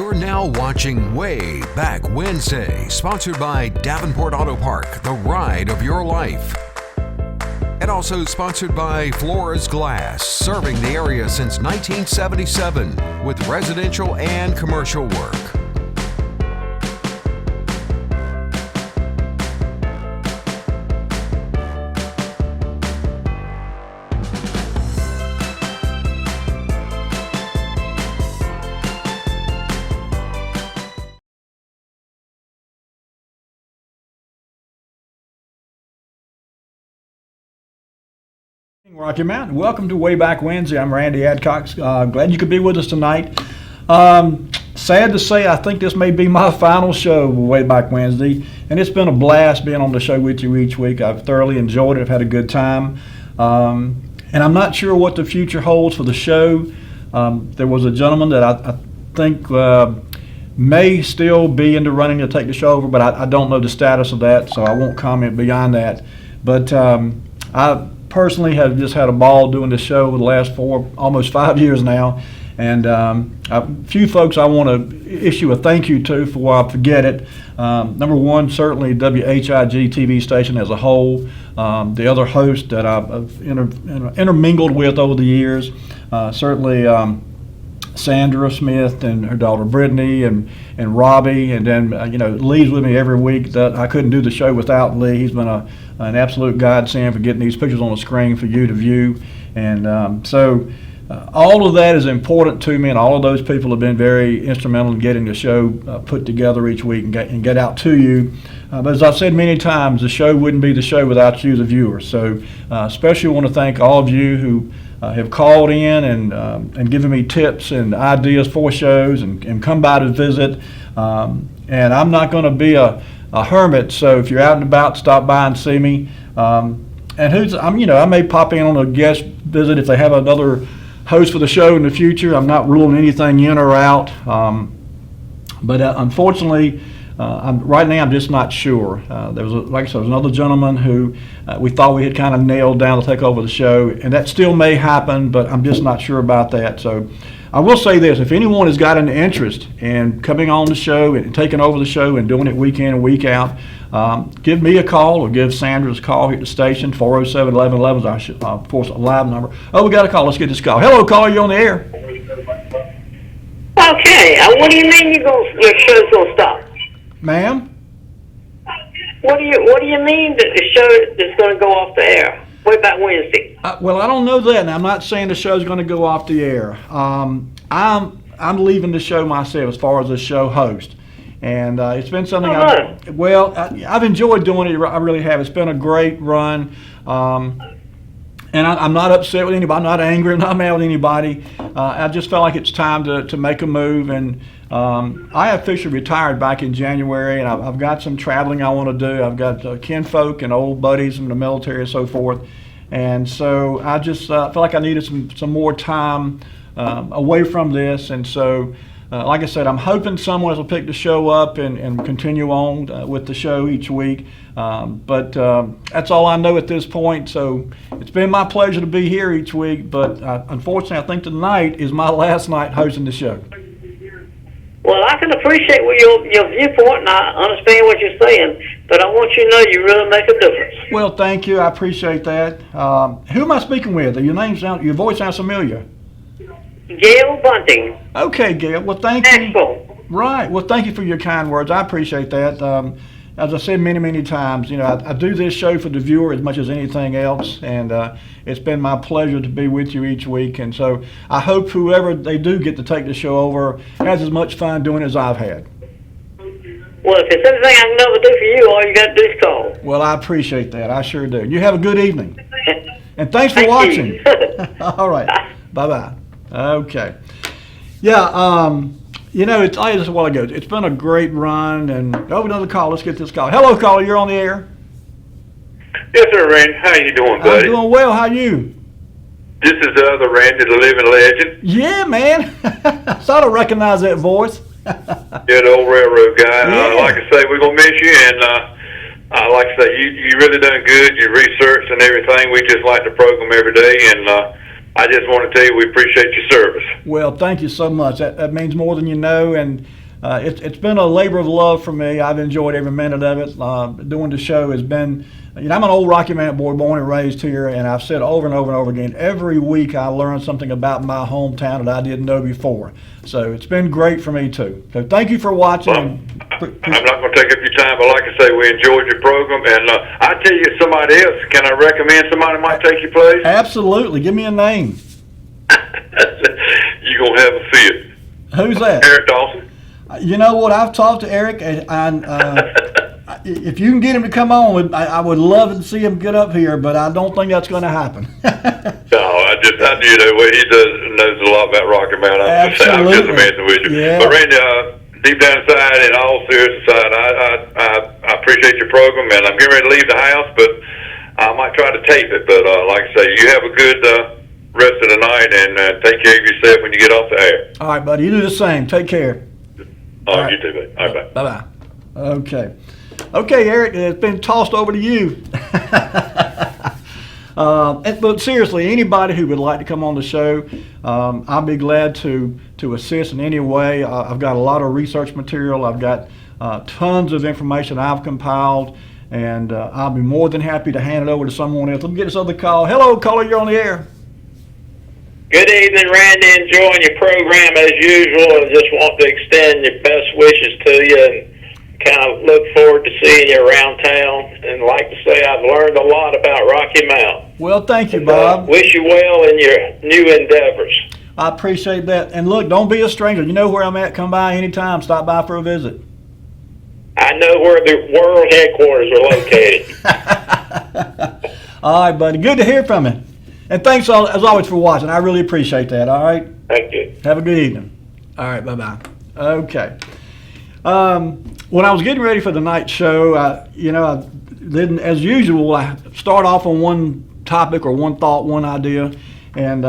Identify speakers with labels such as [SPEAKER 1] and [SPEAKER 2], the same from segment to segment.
[SPEAKER 1] You're now watching Wayback Wednesday, sponsored by Davenport Auto Park, the ride of your life. And also sponsored by Flores Glass, serving the area since 1977 with residential and commercial work.
[SPEAKER 2] Rocky Mountain. Welcome to Wayback Wednesday. I'm Randy Adcox. Glad you could be with us tonight. Sad to say, I think this may be my final show with Wayback Wednesday, and it's been a blast being on the show with you each week. I've thoroughly enjoyed it. I've had a good time, and I'm not sure what the future holds for the show. There was a gentleman that I think may still be in the running to take the show over, but I don't know the status of that, so I won't comment beyond that. But I personally have just had a ball doing this show the last almost 5 years now, and a few folks I want to issue a thank you to before I forget it. Number one, certainly WHIG TV station as a whole, the other hosts that I've intermingled with over the years, certainly Sandra Smith and her daughter Brittany and Robbie, and then Lee's with me every week. That I couldn't do the show without Lee. He's been an absolute godsend for getting these pictures on the screen for you to view, and so all of that is important to me, and all of those people have been very instrumental in getting the show put together each week and get out to you. But as I've said many times, the show wouldn't be the show without you, the viewer. So especially want to thank all of you who have called in and given me tips and ideas for shows and come by to visit. And I'm not going to be a hermit, so if you're out and about, stop by and see me. I may pop in on a guest visit if they have another host for the show in the future. I'm not ruling anything in or out, but unfortunately, right now I'm just not sure. There was another gentleman who we thought we had kind of nailed down to take over the show, and that still may happen, but I'm just not sure about that. So I will say this: if anyone has got an interest in coming on the show and taking over the show and doing it week in and week out, give me a call or give Sandra a call here at the station. 407-1111 is our, of course, a live number. Oh, we got a call. Let's get this call. Hello, caller. You on the air?
[SPEAKER 3] Okay. What do you mean your show's gonna stop?
[SPEAKER 2] Ma'am?
[SPEAKER 3] What do you mean that the show is going to go off the air? Wayback Wednesday.
[SPEAKER 2] Well, I don't know that, and I'm not saying the show's going to go off the air. I'm leaving the show myself as far as the show host, and it's been something. I've enjoyed doing it. I really have. It's been a great run. And I'm not upset with anybody. I'm not angry. I'm not mad with anybody. I just felt like it's time to make a move. And I officially retired back in January, and I've got some traveling I want to do. I've got kinfolk and old buddies in the military and so forth. And so I just felt like I needed some more time away from this. And so, like I said, I'm hoping someone will pick the show up and continue on with the show each week. But that's all I know at this point. So it's been my pleasure to be here each week. But unfortunately, I think tonight is my last night hosting the show.
[SPEAKER 3] Well, I can appreciate your viewpoint, and I understand what you're saying. But I want you to know you really make a difference.
[SPEAKER 2] Well, thank you. I appreciate that. Who am I speaking with? Your voice sounds familiar.
[SPEAKER 3] Gail Bunting.
[SPEAKER 2] Okay, Gail. Well, thank you. Right. Well, thank you for your kind words. I appreciate that. As I said many, many times, I do this show for the viewer as much as anything else, and it's been my pleasure to be with you each week. And so I hope whoever they do get to take the show over has as much fun doing it as I've had.
[SPEAKER 3] Well, if there's anything I can ever do for you, all you got to do is call.
[SPEAKER 2] Well, I appreciate that. I sure do. You have a good evening. And thanks for watching. All right. Bye-bye. Okay. Yeah, it's just a while ago. It's been a great run, and another call. Let's get this call. Hello, caller. You're on the air.
[SPEAKER 4] Yes, sir, Randy. How you doing, buddy?
[SPEAKER 2] I'm doing well. How you?
[SPEAKER 4] This is the other Randy, the living legend.
[SPEAKER 2] Yeah, man. I sort of recognize that voice.
[SPEAKER 4] Yeah, the old railroad guy.
[SPEAKER 2] Yeah.
[SPEAKER 4] Like I say, we're gonna miss you, and like I say, you really done good. You researched and everything. We just like the program every day, and I just want to tell you we appreciate your service.
[SPEAKER 2] Well, thank you so much. That means more than you know, and it's been a labor of love for me. I've enjoyed every minute of it. Doing the show has been, I'm an old Rocky Mount boy, born and raised here, and I've said over and over and over again, every week I learn something about my hometown that I didn't know before. So it's been great for me too. So thank you for watching.
[SPEAKER 4] Well, I'm not going to take up your time, but like I say, we enjoyed your program, and I tell you somebody else. Can I recommend somebody who might take your place?
[SPEAKER 2] Absolutely. Give me a name.
[SPEAKER 4] You're going to have a fit.
[SPEAKER 2] Who's that?
[SPEAKER 4] Eric Dawson.
[SPEAKER 2] You know what? I've talked to Eric, and if you can get him to come on, I would love to see him get up here, but I don't think that's going to happen.
[SPEAKER 4] No, I do that way. He knows a lot about Rocky Mount. I'm just messing with you.
[SPEAKER 2] Yeah.
[SPEAKER 4] But Randy, deep down inside, in all seriousness aside, I appreciate your program, and I'm getting ready to leave the house, but I might try to tape it. But like I say, you have a good rest of the night, and take care of yourself when you get off the air.
[SPEAKER 2] All right, buddy. You do the same. Take care.
[SPEAKER 4] All right. You too, buddy. All right, bye.
[SPEAKER 2] Bye-bye. Okay, Eric, it's been tossed over to you. But seriously, anybody who would like to come on the show, I'll be glad to assist in any way. I've got a lot of research material. I've got tons of information I've compiled, and I'll be more than happy to hand it over to someone else. Let me get this other call. Hello, caller, you're on the air.
[SPEAKER 5] Good evening, Randy. Enjoying your program as usual, and just want to extend your best wishes to you, and kind of look forward to seeing you around town. And like to say, I've learned a lot about Rocky Mount.
[SPEAKER 2] Well, thank you, Bob.
[SPEAKER 5] Wish you well in your new endeavors.
[SPEAKER 2] I appreciate that. And look, don't be a stranger. You know where I'm at. Come by anytime. Stop by for a visit.
[SPEAKER 5] I know where the world headquarters are located.
[SPEAKER 2] All right, buddy. Good to hear from you. And thanks, as always, for watching. I really appreciate that, all right?
[SPEAKER 5] Thank you.
[SPEAKER 2] Have a good evening. All right, bye-bye. Okay. When I was getting ready for the night show, I didn't, as usual, I start off on one topic or one thought, one idea, and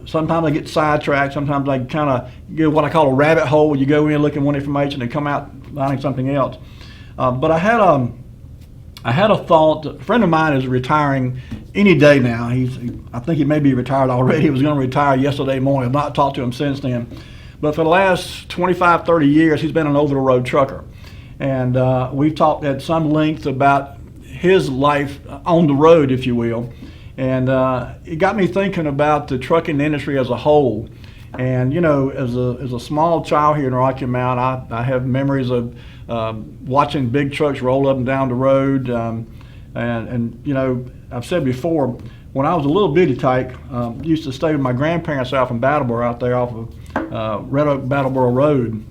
[SPEAKER 2] sometimes I get sidetracked. Sometimes I kind of get what I call a rabbit hole, where you go in looking for one information and come out finding something else. But I had a thought. A friend of mine is retiring any day now. I think he may be retired already. He was going to retire yesterday morning. I've not talked to him since then. But for the last 25, 30 years, he's been an over-the-road trucker. And we've talked at some length about his life on the road, if you will. And it got me thinking about the trucking industry as a whole. And, as a small child here in Rocky Mount, I have memories of watching big trucks roll up and down the road. I've said before, when I was a little bitty tyke, used to stay with my grandparents out in Battleboro, out there off of Red Oak Battleboro Road.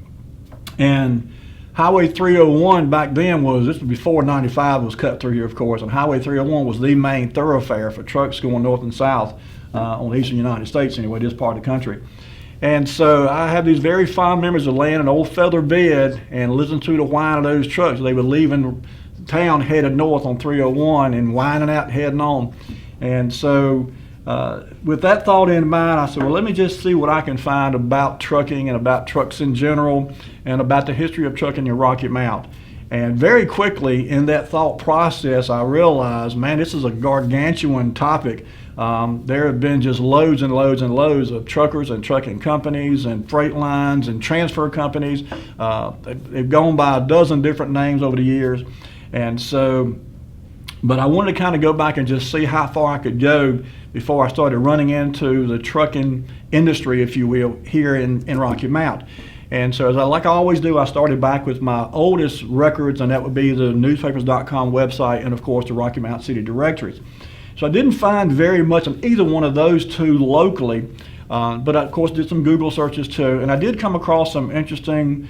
[SPEAKER 2] And Highway 301 back then this was before 95 was cut through here, of course, and Highway 301 was the main thoroughfare for trucks going north and south on the eastern United States anyway, this part of the country. And so I have these very fond memories of laying in an old feather bed and listening to the whine of those trucks. They were leaving town headed north on 301 and whining out and heading on. And so with that thought in mind, I said, well, let me just see what I can find about trucking and about trucks in general and about the history of trucking in Rocky Mount. And very quickly in that thought process, I realized, man, this is a gargantuan topic. There have been just loads and loads and loads of truckers and trucking companies and freight lines and transfer companies. They've gone by a dozen different names over the years. And so, but I wanted to kind of go back and just see how far I could go before I started running into the trucking industry, if you will, here in Rocky Mount. And so, like I always do, I started back with my oldest records, and that would be the newspapers.com website and, of course, the Rocky Mount City directories. So I didn't find very much on either one of those two locally, but I, of course, did some Google searches too, and I did come across some interesting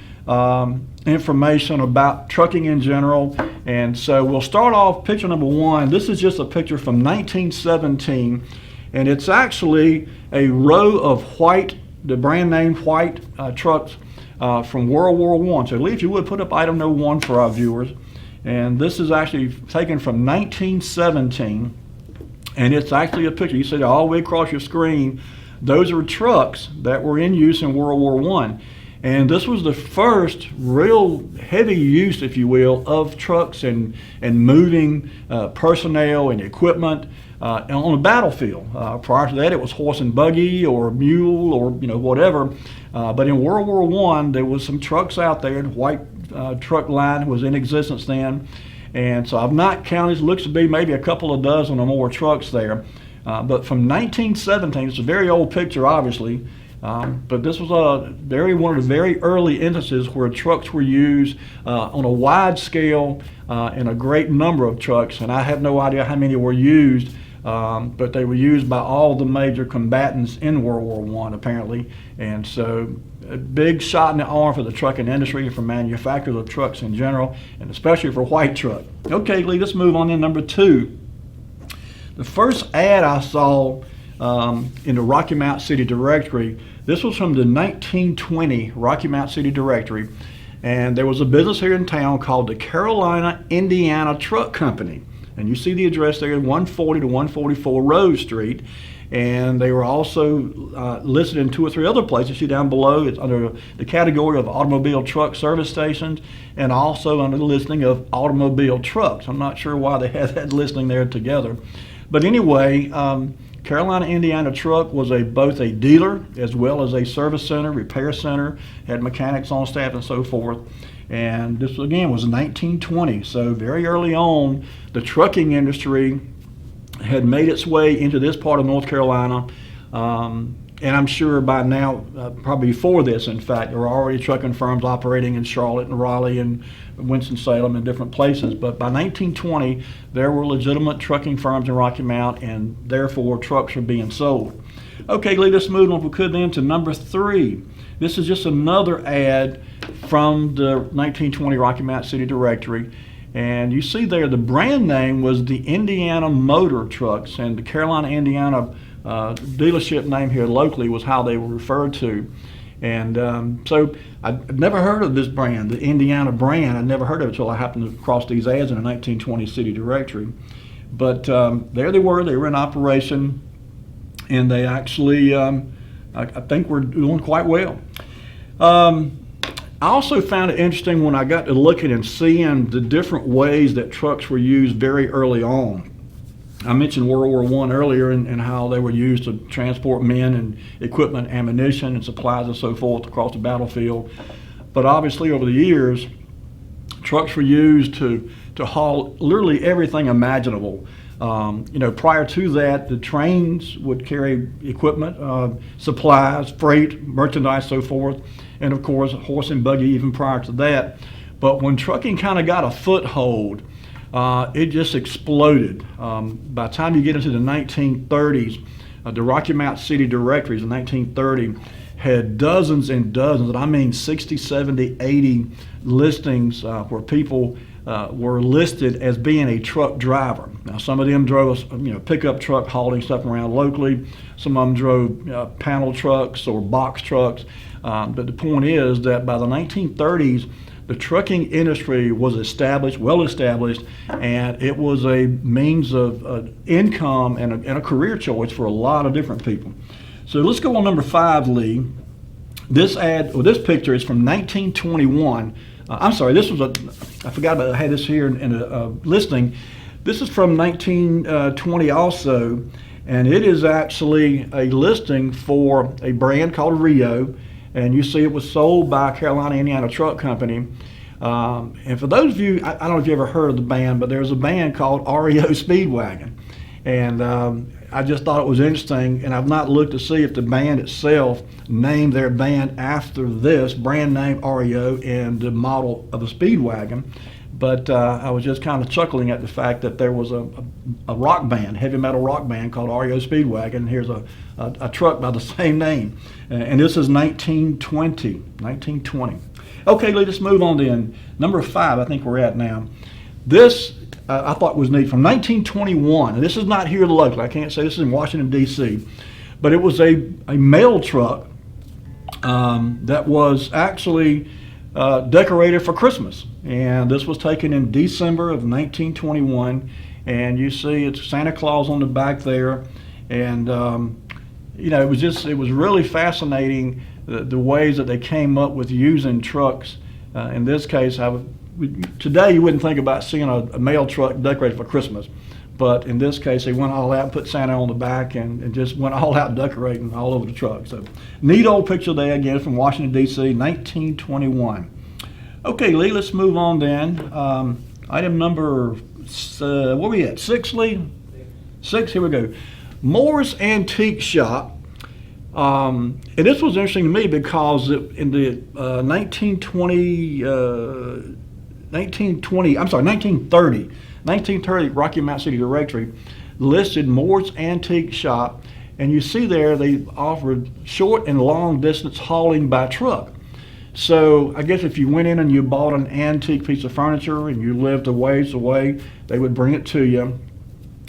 [SPEAKER 2] information about trucking in general. And so we'll start off picture number one. This is just a picture from 1917, and it's actually a row of white, the brand name white trucks from World War I. So Lee, if you would put up item number one for our viewers. And this is actually taken from 1917, and it's actually a picture. You see it all the way across your screen. Those are trucks that were in use in World War I. And this was the first real heavy use, if you will, of trucks and moving personnel and equipment on the battlefield. Prior to that, it was horse and buggy or mule or whatever. But in World War I, there was some trucks out there. The white truck line was in existence then. And so I've not counted, it looks to be maybe a couple of dozen or more trucks there. But from 1917, it's a very old picture, obviously, but this was one of the very early instances where trucks were used on a wide scale in a great number of trucks. And I have no idea how many were used, but they were used by all the major combatants in World War I, apparently. And so a big shot in the arm for the trucking industry, for manufacturers of trucks in general, and especially for white truck. Okay, Lee, let's move on to number 2. The first ad I saw in the Rocky Mount City Directory, this was from the 1920 Rocky Mount City Directory, and there was a business here in town called the Carolina, Indiana Truck Company. And you see the address there, 140 to 144 Rose Street. And they were also listed in 2 or 3 other places. See down below, it's under the category of automobile truck service stations, and also under the listing of automobile trucks. I'm not sure why they had that listing there together. But anyway, Carolina, Indiana Truck was both a dealer as well as a service center, repair center, had mechanics on staff and so forth. And this again was 1920, so very early on, the trucking industry had made its way into this part of North Carolina, and I'm sure by now, probably before this, in fact, there were already trucking firms operating in Charlotte and Raleigh and Winston-Salem and different places. But by 1920, there were legitimate trucking firms in Rocky Mount, and therefore trucks were being sold. Okay, Lee, let's move on, if we could, then to number 3. This is just another ad from the 1920 Rocky Mount City Directory. And you see there, the brand name was the Indiana Motor Trucks, and the Carolina, Indiana dealership name here locally was how they were referred to. And so I'd never heard of this brand, the Indiana brand. I'd never heard of it until I happened to cross these ads in the 1920 City Directory. But there they were in operation, and they actually, I think, were doing quite well. I also found it interesting when I got to looking and seeing the different ways that trucks were used very early on. I mentioned World War I earlier and how they were used to transport men and equipment, ammunition and supplies and so forth across the battlefield. But obviously over the years, trucks were used to haul literally everything imaginable. Prior to that, the trains would carry equipment, supplies, freight, merchandise, so forth, and of course, horse and buggy even prior to that. But when trucking kind of got a foothold, it just exploded. By the time you get into the 1930s, the Rocky Mount City Directories in 1930 had dozens and dozens, and I mean 60, 70, 80 listings where people were listed as being a truck driver. Now, some of them drove a pickup truck hauling stuff around locally. Some of them drove panel trucks or box trucks. But the point is that by the 1930s, the trucking industry was well established, and it was a means of income and a career choice for a lot of different people. So let's go on number 5, Lee. This picture is from 1921. I'm sorry, I forgot about I had this here in a listing. This is from 1920 also, and it is actually a listing for a brand called Rio, and you see it was sold by Carolina, Indiana Truck Company. And for those of you, I don't know if you ever heard of the band, but there's a band called REO Speedwagon. And I just thought it was interesting, and I've not looked to see if the band itself named their band after this brand name REO and the model of a Speedwagon. But I was just kind of chuckling at the fact that there was a rock band, heavy metal rock band called REO Speedwagon, and here's a truck by the same name. And this is 1920. Okay, let's move on then. Number 5, I think we're at now. This I thought was neat, from 1921, and this is not here locally. I can't say this is in Washington, D.C., but it was a mail truck that was actually decorated for Christmas. And this was taken in December of 1921, and you see it's Santa Claus on the back there. And it was really fascinating the ways that they came up with using trucks. In this case, today you wouldn't think about seeing a mail truck decorated for Christmas. But in this case, they went all out and put Santa on the back and just went all out decorating all over the truck. So neat old picture there, again, from Washington, D.C., 1921. Okay, Lee, let's move on then. Item number, where are we at? 6, Lee? 6, here we go. Moore's Antique Shop. And this was interesting to me because in the 1930 Rocky Mount City Directory listed Moore's Antique Shop, and you see there they offered short and long distance hauling by truck. So I guess if you went in and you bought an antique piece of furniture and you lived a ways away, they would bring it to you.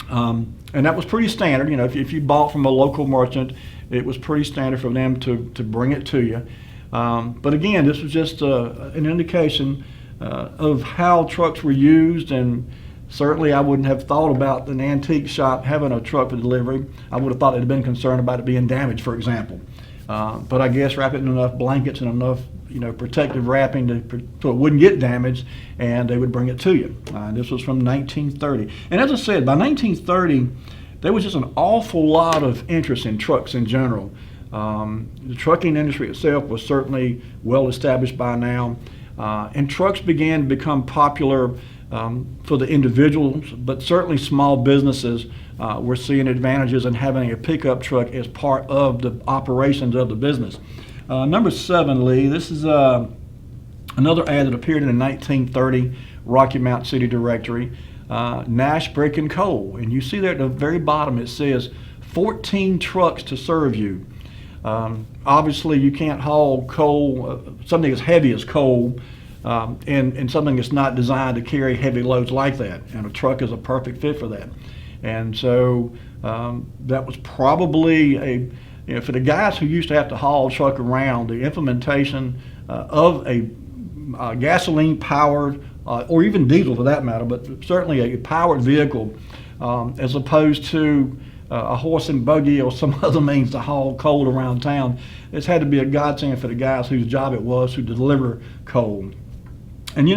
[SPEAKER 2] And that was pretty standard. If you bought from a local merchant, it was pretty standard for them to bring it to you. But again, this was just an indication of how trucks were used, and certainly I wouldn't have thought about an antique shop having a truck for delivery. I would have thought they'd been concerned about it being damaged, for example. But I guess wrap it in enough blankets and enough protective wrapping so it wouldn't get damaged, and they would bring it to you. This was from 1930. And as I said, by 1930, there was just an awful lot of interest in trucks in general. The trucking industry itself was certainly well established by now, and trucks began to become popular for the individuals, but certainly small businesses were seeing advantages in having a pickup truck as part of the operations of the business. Number 7, Lee, this is another ad that appeared in the 1930 Rocky Mount City Directory, Nash Brick and Coal. And you see there at the very bottom it says 14 trucks to serve you. Obviously you can't haul coal, something as heavy as coal, and something that's not designed to carry heavy loads like that. And a truck is a perfect fit for that. And so that was probably for the guys who used to have to haul a truck around, the implementation of a gasoline-powered, or even diesel for that matter, but certainly a powered vehicle, as opposed to a horse and buggy or some other means to haul coal around town. It's had to be a godsend for the guys whose job it was to deliver coal. And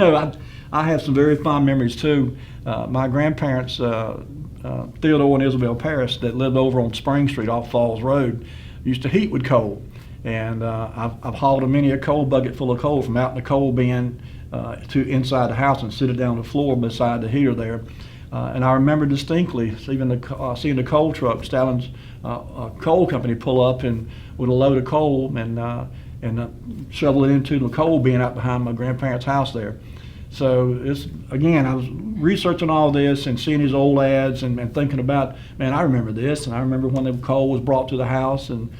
[SPEAKER 2] I have some very fond memories too. My grandparents, Theodore and Isabel Parris, that lived over on Spring Street off Falls Road, used to heat with coal. And I've hauled many a coal bucket full of coal from out in the coal bin to inside the house and sit it down on the floor beside the heater there. And I remember distinctly seeing the coal truck, Stalin's coal company, pull up and with a load of coal and shovel it into the coal bin out behind my grandparents' house there. So I was researching all this and seeing these old ads and thinking about, man, I remember this, and I remember when the coal was brought to the house and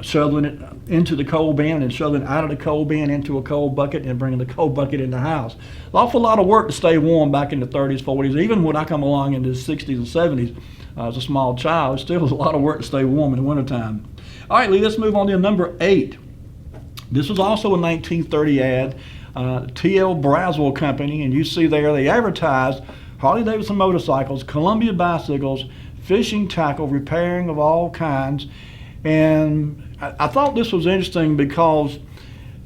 [SPEAKER 2] shoveling it into the coal bin and shoveling out of the coal bin into a coal bucket and bringing the coal bucket in the house. An awful lot of work to stay warm back in the 30s, 40s. Even when I come along in the 60s and 70s as a small child, it still was a lot of work to stay warm in the wintertime. All right, Lee, let's move on to number 8. This was also a 1930 ad. T.L. Braswell Company, and you see there they advertised Harley-Davidson motorcycles, Columbia bicycles, fishing tackle, repairing of all kinds. And I thought this was interesting because,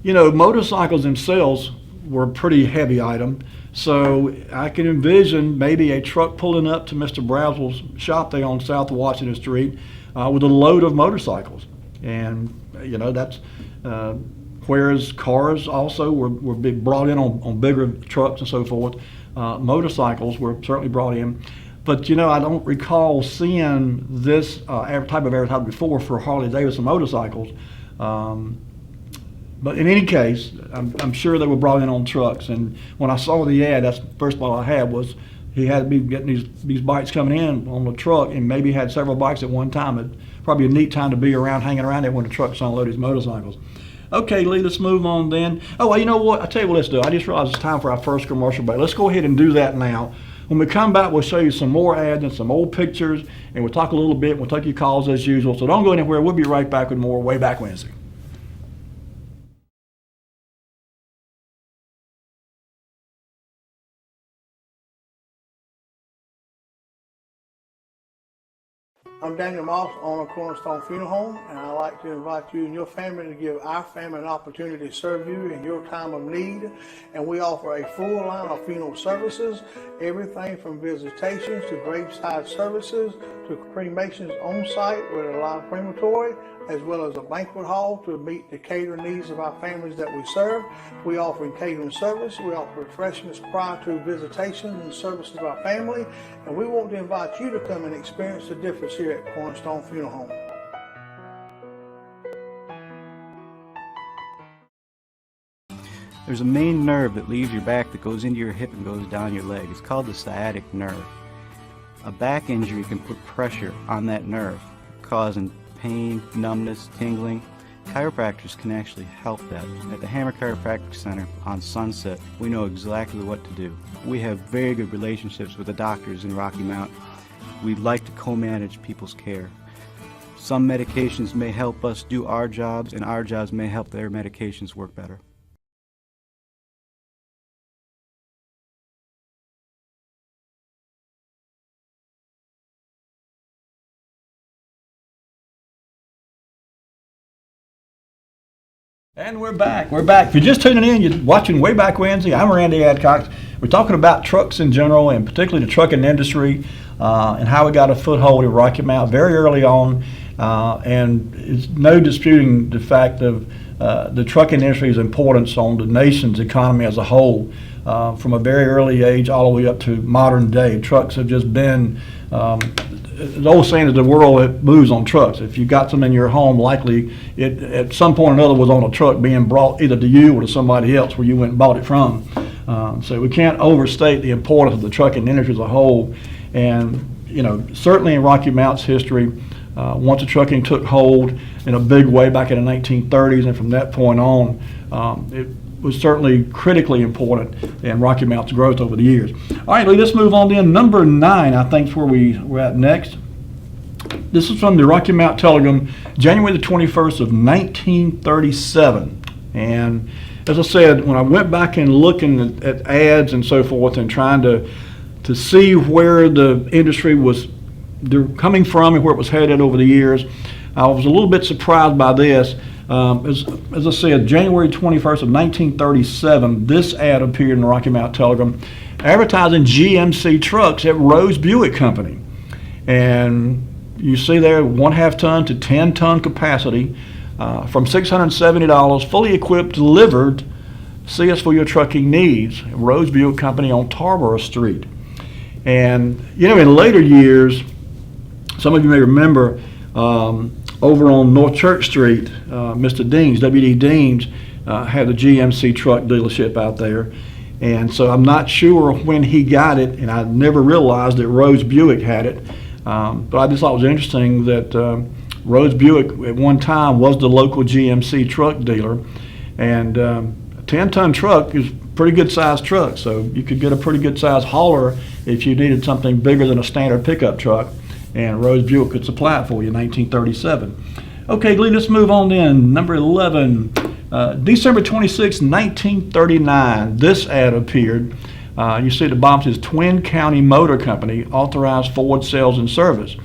[SPEAKER 2] motorcycles themselves were a pretty heavy item. So I can envision maybe a truck pulling up to Mr. Braswell's shop there on South Washington Street with a load of motorcycles. And, that's... whereas cars also were brought in on bigger trucks and so forth. Motorcycles were certainly brought in. But, I don't recall seeing this type of advertising before for Harley-Davidson motorcycles. But in any case, I'm sure they were brought in on trucks. And when I saw the ad, that's the first thought I had was he had to be getting these bikes coming in on the truck, and maybe had several bikes at one time. It'd probably a neat time to be around, hanging around there when the trucks unload his motorcycles. Okay, Lee, let's move on then. Oh, well, you know what? I'll tell you what let's do. I just realized it's time for our first commercial break. Let's go ahead and do that now. When we come back, we'll show you some more ads and some old pictures, and we'll talk a little bit. We'll take your calls as usual. So don't go anywhere. We'll be right back with more Wayback Wednesday.
[SPEAKER 6] I'm Daniel Moss, owner of Cornerstone Funeral Home, and I'd like to invite you and your family to give our family an opportunity to serve you in your time of need. And we offer a full line of funeral services, everything from visitations to graveside services to cremations on site with a live crematory, as well as a banquet hall to meet the catering needs of our families that we serve. We offer catering service. We offer refreshments prior to visitations and services of our family. And we want to invite you to come and experience the difference here at Cornerstone Funeral Home.
[SPEAKER 7] There's a main nerve that leaves your back that goes into your hip and goes down your leg. It's called the sciatic nerve. A back injury can put pressure on that nerve, causing pain, numbness, tingling. Chiropractors can actually help that. At the Hammer Chiropractic Center on Sunset, we know exactly what to do. We have very good relationships with the doctors in Rocky Mount. We like to co-manage people's care. Some medications may help us do our jobs, and our jobs may help their medications work better.
[SPEAKER 2] And we're back. We're back. If you're just tuning in, you're watching Wayback Wednesday. I'm Randy Adcox. We're talking about trucks in general, and particularly the trucking industry, and how we got a foothold in Rocky Mount very early on. And it's no disputing the fact of the trucking industry's importance on the nation's economy as a whole. From a very early age all the way up to modern day, trucks have just been the old saying is the world moves on trucks. If you got some in your home, likely it at some point or another was on a truck being brought either to you or to somebody else where you went and bought it from. So we can't overstate the importance of the trucking industry as a whole. And certainly in Rocky Mount's history, once the trucking took hold in a big way back in the 1930s, and from that point on, it was certainly critically important in Rocky Mount's growth over the years. All right, Lee, let's move on then. Number 9, I think, is where we're at next. This is from the Rocky Mount Telegram, January the 21st of 1937. And as I said, when I went back and looking at ads and so forth and trying to see where the industry was coming from and where it was headed over the years, I was a little bit surprised by this. As I said, January 21st of 1937, this ad appeared in the Rocky Mount Telegram advertising GMC trucks at Rose Buick Company. And you see there 1/2 ton to 10-ton capacity from $670, fully equipped, delivered. See us for your trucking needs. Rose Buick Company on Tarboro Street. And, in later years, some of you may remember over on North Church Street, Mr. Deans, W.D. Deans, had a GMC truck dealership out there. And so I'm not sure when he got it, and I never realized that Rose Buick had it. But I just thought it was interesting that Rose Buick at one time was the local GMC truck dealer. And a 10-ton truck is a pretty good sized truck, so you could get a pretty good sized hauler if you needed something bigger than a standard pickup truck. And Rose Buick could supply it for you in 1937. Okay, Lee, let's move on then. Number 11, December 26, 1939, this ad appeared. You see at the bottom says Twin County Motor Company, authorized Ford sales and service.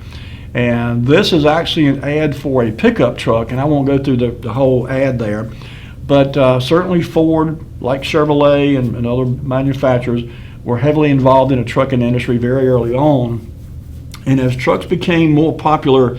[SPEAKER 2] And this is actually an ad for a pickup truck, and I won't go through the whole ad there. But certainly Ford, like Chevrolet and other manufacturers, were heavily involved in the trucking industry very early on. And as trucks became more popular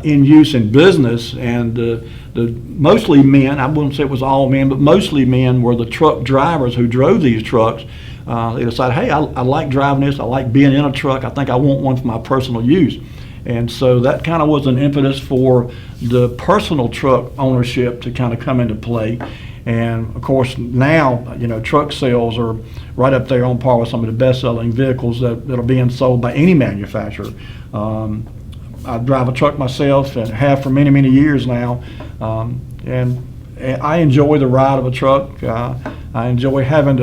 [SPEAKER 2] in use in business, and the mostly men, I wouldn't say it was all men, but mostly men were the truck drivers who drove these trucks. They decided, hey, I like driving this, I like being in a truck, I think I want one for my personal use. And so that kind of was an impetus for the personal truck ownership to kind of come into play. And of course now, truck sales are right up there on par with some of the best-selling vehicles that are being sold by any manufacturer. I drive a truck myself and have for many, many years now, and I enjoy the ride of a truck. I enjoy having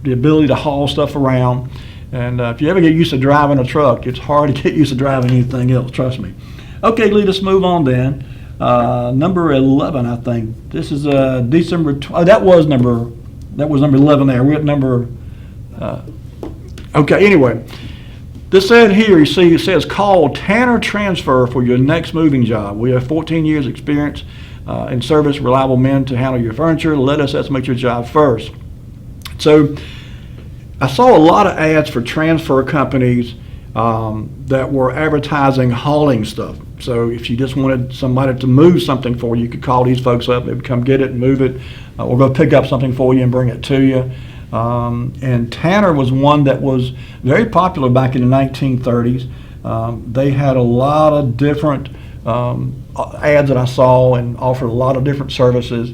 [SPEAKER 2] the ability to haul stuff around. And if you ever get used to driving a truck, it's hard to get used to driving anything else, trust me. Okay, Lee, let's move on then. Number 11, I think. This is December. That was number 11 there. We're at number. Okay. Anyway, This ad here, you see, it says call Tanner Transfer for your next moving job. We have 14 years experience in service, reliable men to handle your furniture. Let us estimate your job first. So I saw a lot of ads for transfer companies that were advertising hauling stuff. So if you just wanted somebody to move something for you, you could call these folks up. They would come get it and move it, or go pick up something for you and bring it to you. And Tanner was one that was very popular back in the 1930s. They had a lot of different ads that I saw and offered a lot of different services.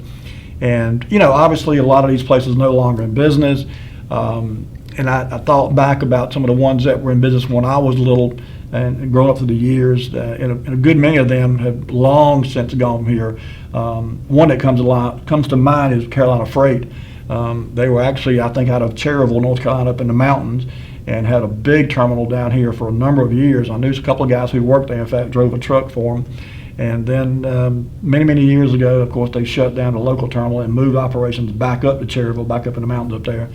[SPEAKER 2] And, you know, obviously a lot of these places no longer in business. And I thought back about some of the ones that were in business when I was little and growing up through the years, and a good many of them have long since gone here. One that comes to mind is Carolina Freight. They were actually, I think, out of Cherryville, North Carolina, up in the mountains, and had a big terminal down here for a number of years. I knew a couple of guys who worked there, in fact, drove a truck for them. And then many years ago, of course, they shut down the local terminal and moved operations back up to Cherryville, back up in the mountains up there.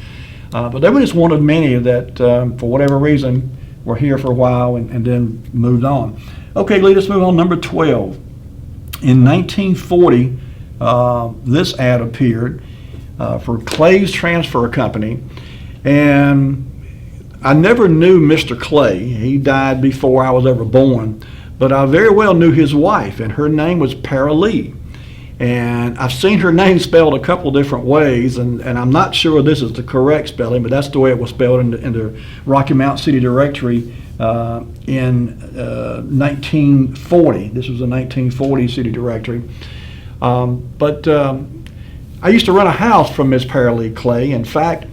[SPEAKER 2] But they were just one of many that, for whatever reason, were here for a while and then moved on. Okay, Lee, let's move on. Number 12. In 1940, this ad appeared for Clay's Transfer Company, and I never knew Mr. Clay. He died before I was ever born, but I very well knew his wife, and her name was Para Lee. And I've seen her name spelled a couple different ways, and I'm not sure this is the correct spelling, but that's the way it was spelled in the Rocky Mount City Directory in 1940. This was a 1940 City Directory. But I used to rent a house from Miss Para Lee Clay. In fact,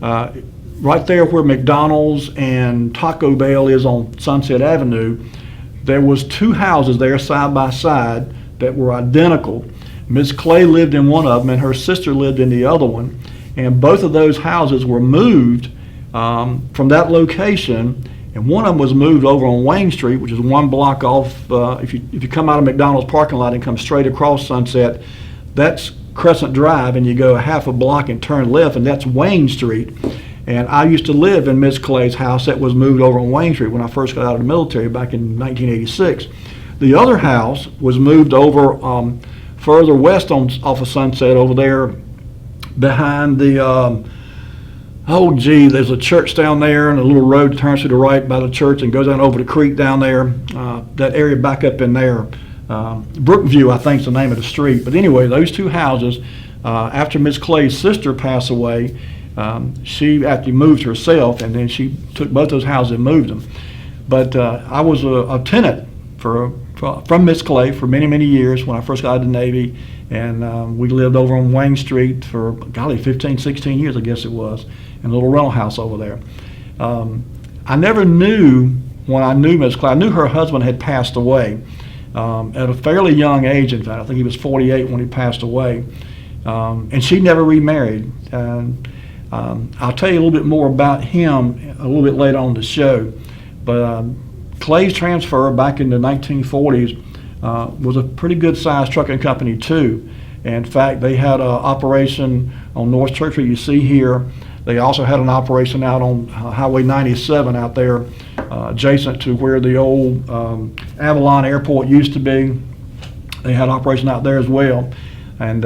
[SPEAKER 2] right there where McDonald's and Taco Bell is on Sunset Avenue, there was two houses there side by side that were identical. Miss Clay lived in one of them, and her sister lived in the other one. And both of those houses were moved from that location, and one of them was moved over on Wayne Street, which is one block off. If you come out of McDonald's parking lot and come straight across Sunset, that's Crescent Drive, and you go a half a block and turn left, and that's Wayne Street. And I used to live in Miss Clay's house that was moved over on Wayne Street when I first got out of the military back in 1986. The other house was moved over further west off of Sunset over there behind the, there's a church down there, and a little road turns to the right by the church and goes down over the creek down there. That area back up in there. Brookview, I think, is the name of the street. But anyway, those two houses, after Miss Clay's sister passed away, she actually moved herself, and then she took both those houses and moved them. But I was a tenant from Miss Clay for many years when I first got out of the Navy, and we lived over on Wayne Street for, 15-16 years, I guess it was, in a little rental house over there. I never knew, when I knew Miss Clay, I knew her husband had passed away at a fairly young age. In fact, I think he was 48 when he passed away, and she never remarried. I'll tell you a little bit more about him a little bit later on the show, but Clay's Transfer back in the 1940s was a pretty good sized trucking company too. In fact, they had an operation on North Church Street you see here. They also had an operation out on Highway 97 out there adjacent to where the old Avalon Airport used to be. They had an operation out there as well. And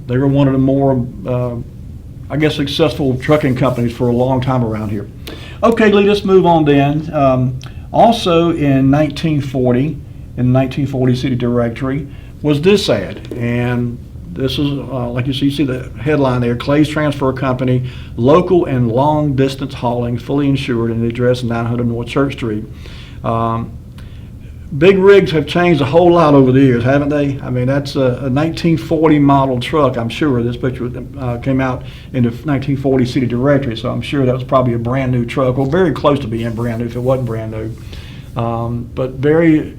[SPEAKER 2] they were one of the more, successful trucking companies for a long time around here. Okay, Lee, let's move on then. Also in 1940, in the 1940 City Directory, was this ad. And this is, like you see the headline there, Clay's Transfer Company, local and long distance hauling, fully insured, and the address 900 North Church Street. Big rigs have changed a whole lot over the years, haven't they? I mean, that's a 1940 model truck, I'm sure. This picture came out in the 1940 City Directory, so I'm sure that was probably a brand new truck, or very close to being brand new if it wasn't brand new. But very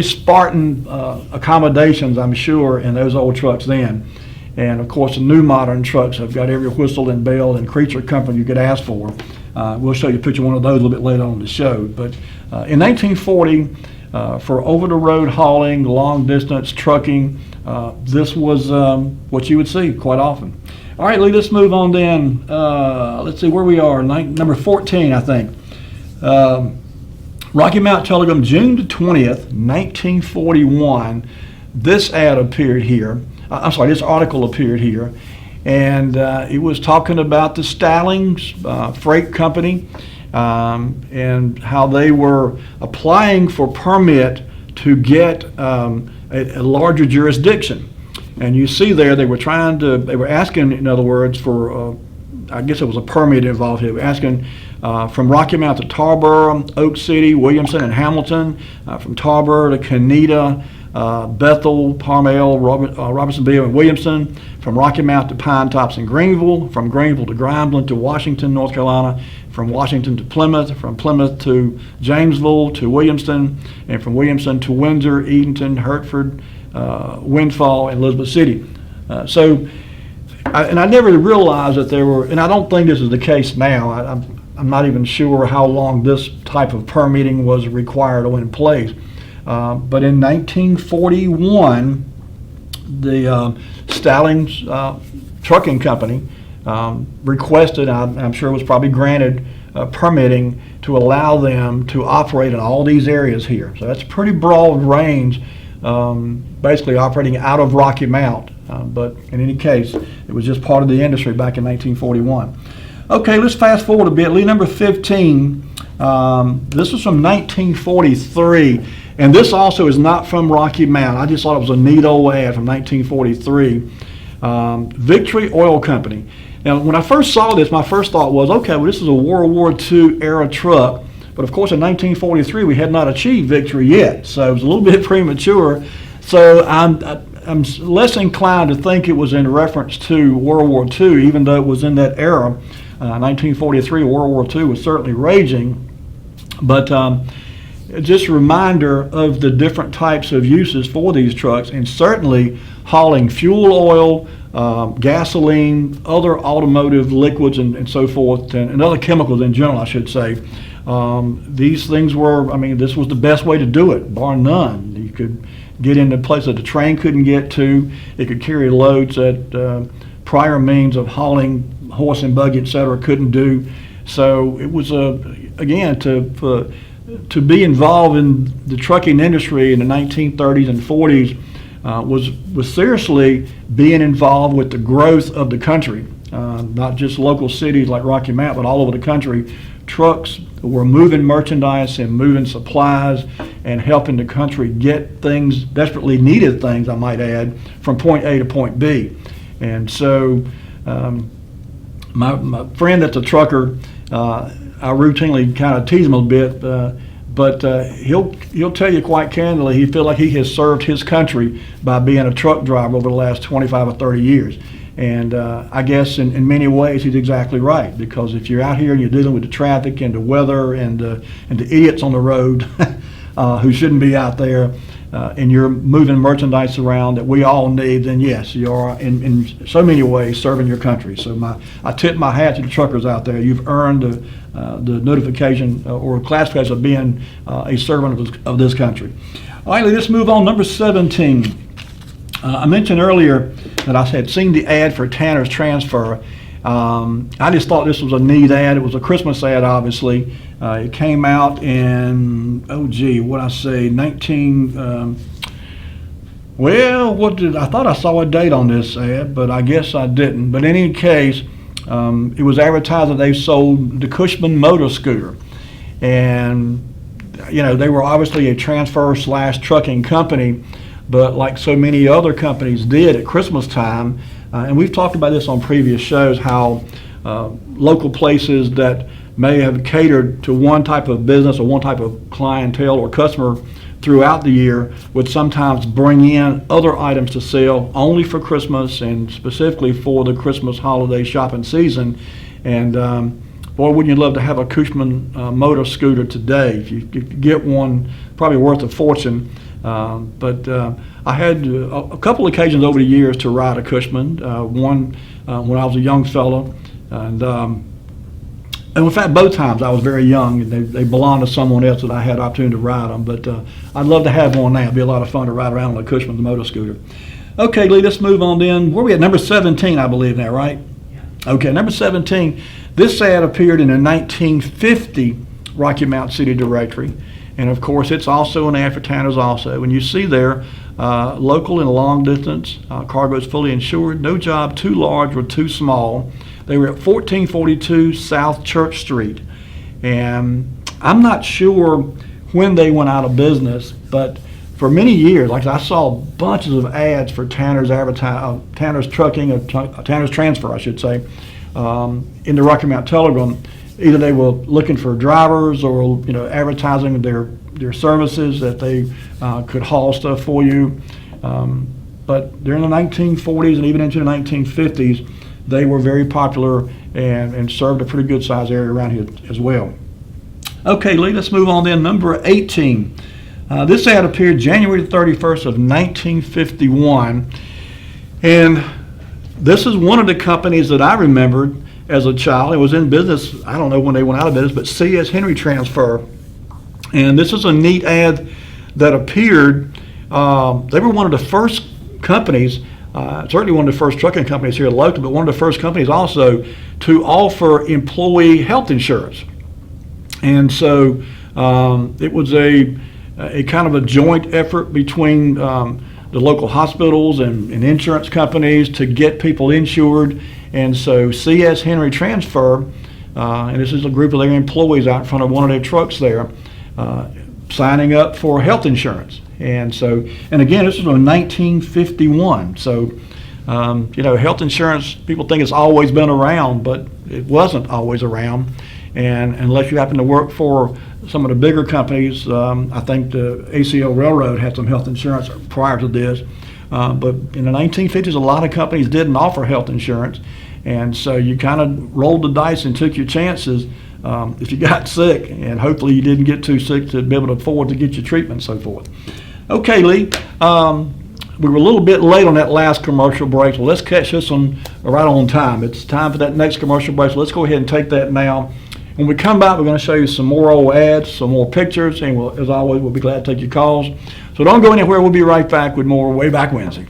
[SPEAKER 2] Spartan accommodations, I'm sure, in those old trucks then. And of course, the new modern trucks have got every whistle and bell and creature comfort you could ask for. We'll show you a picture of one of those a little bit later on the show. But in 1940, for over-the-road hauling, long-distance trucking, this was what you would see quite often. All right, Lee, let's move on then. Let's see where we are, number 14, I think. Rocky Mount Telegram, June the 20th, 1941. This ad appeared here. This article appeared here. And it was talking about the Stallings Freight Company and how they were applying for permit to get a larger jurisdiction. And you see there, they were asking, in other words, for, I guess it was a permit involved here. They were asking from Rocky Mount to Tarboro, Oak City, Williamson, and Hamilton, from Tarboro to Canida, Bethel, Parmel, Robertsonville, and Williamson, from Rocky Mount to Pine Tops and Greenville, from Greenville to Grimeland to Washington, North Carolina, from Washington to Plymouth, from Plymouth to Jamesville to Williamston, and from Williamston to Windsor, Edenton, Hertford, Windfall, and Elizabeth City. I never realized that there were, and I don't think this is the case now. I'm not even sure how long this type of permitting was required or in place. But in 1941, the Stallings Trucking Company requested, I'm sure it was probably granted, permitting to allow them to operate in all these areas here. So that's a pretty broad range, basically operating out of Rocky Mount. But in any case, it was just part of the industry back in 1941. Okay, let's fast forward a bit. Lead number 15, this was from 1943, and this also is not from Rocky Mount. I just thought it was a neat old ad from 1943. Victory Oil Company. Now, when I first saw this, my first thought was, okay, well, this is a World War II era truck, but of course in 1943 we had not achieved victory yet, so it was a little bit premature. So I'm less inclined to think it was in reference to World War II, even though it was in that era. 1943, World War II was certainly raging, but just a reminder of the different types of uses for these trucks, and certainly hauling fuel oil, gasoline, other automotive liquids, and so forth, and other chemicals in general, I should say. These things were, this was the best way to do it, bar none. You could get into places that the train couldn't get to. It could carry loads that prior means of hauling, horse and buggy, etc., couldn't do. So it was, again, to be involved in the trucking industry in the 1930s and 40s was seriously being involved with the growth of the country, not just local cities like Rocky Mount, but all over the country. Trucks were moving merchandise and moving supplies and helping the country get things, desperately needed things, I might add, from point A to point B. And so my friend that's a trucker, I routinely kind of tease him a bit, but he'll tell you quite candidly he feels like he has served his country by being a truck driver over the last 25 or 30 years. And I guess in many ways he's exactly right, because if you're out here and you're dealing with the traffic and the weather and the idiots on the road who shouldn't be out there, and you're moving merchandise around that we all need, then yes, you are in so many ways serving your country. So I tip my hat to the truckers out there. You've earned the notification or classification of being a servant of this country. All right, let's move on. Number 17. I mentioned earlier that I had seen the ad for Tanner's Transfer. I just thought this was a neat ad. It was a Christmas ad, obviously. It came out in, 19, I thought I saw a date on this ad, but I guess I didn't. But in any case, it was advertised that they sold the Cushman motor scooter. And, they were obviously a transfer/trucking company, but like so many other companies did at Christmas time, and we've talked about this on previous shows, how local places that may have catered to one type of business or one type of clientele or customer throughout the year would sometimes bring in other items to sell only for Christmas and specifically for the Christmas holiday shopping season. And boy, wouldn't you love to have a Cushman motor scooter today? If you could get one, probably worth a fortune. But I had a couple occasions over the years to ride a Cushman. One when I was a young fellow, and in fact both times I was very young, and they belonged to someone else that I had opportunity to ride them. But I'd love to have one now. It'd be a lot of fun to ride around on a Cushman motor scooter. Okay, Lee, let's move on then. Where are we at? Number 17, I believe now, right? Yeah. Okay, number 17. This ad appeared in the 1950 Rocky Mount City Directory. And of course, it's also an ad for Tanners also. When you see there, local and long distance, cargo is fully insured, no job too large or too small. They were at 1442 South Church Street. And I'm not sure when they went out of business, but for many years, like I saw bunches of ads for Tanner's Tanner's Trucking, or Tanner's Transfer, I should say, in the Rocky Mount Telegram. Either they were looking for drivers or advertising their services that they could haul stuff for you. But during the 1940s and even into the 1950s, they were very popular and served a pretty good sized area around here as well. Okay, Lee, let's move on then. Number 18. This ad appeared January 31st of 1951, and this is one of the companies that I remembered as a child. It was in business, I don't know when they went out of business, but C.S. Henry Transfer. And this is a neat ad that appeared. They were one of the first companies, certainly one of the first trucking companies here locally, but one of the first companies also to offer employee health insurance. And so it was a kind of a joint effort between the local hospitals and insurance companies to get people insured. And so C.S. Henry Transfer, and this is a group of their employees out in front of one of their trucks there, signing up for health insurance. And again, this was in 1951. So, health insurance, people think it's always been around, but it wasn't always around. And unless you happen to work for some of the bigger companies, I think the ACL Railroad had some health insurance prior to this. But in the 1950s, a lot of companies didn't offer health insurance. And so you kind of rolled the dice and took your chances if you got sick. And hopefully you didn't get too sick to be able to afford to get your treatment and so forth. Okay, Lee. We were a little bit late on that last commercial break, so let's catch this one right on time. It's time for that next commercial break, so let's go ahead and take that now. When we come back, we're going to show you some more old ads, some more pictures, and as always, we'll be glad to take your calls. So don't go anywhere. We'll be right back with more Wayback Wednesday.